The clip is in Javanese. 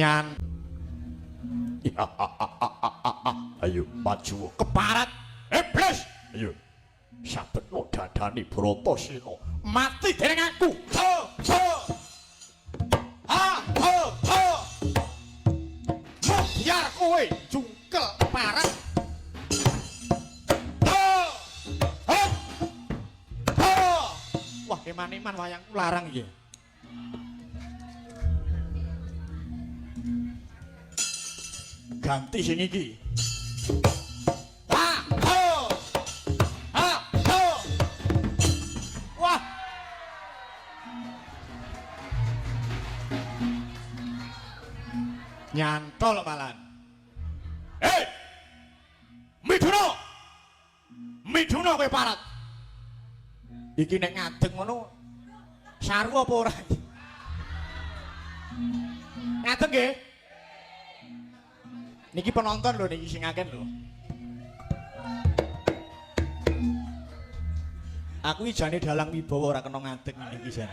Nyan. Ayo maju Keparat. Iblis. Ayo. Sabetno dadani Bratasena Mati dening aku. Ha ha. Ha ha ha. Biar kowe jungkel keparat. Ha. Ha. Ha. Wah, eman-eman wayangku larang iki. Ganti sing iki. Ha ha. Ha ha. Wah. Nyantol malan. Hei. Miduna. Miduna kowe parat. Iki nek ngadeg ngono saru apa ora? Ngadeg nggih. Niki penonton lho niki sing akeh lho. Aku iki jane dalang wibawa ora kena ngadeg niki jan.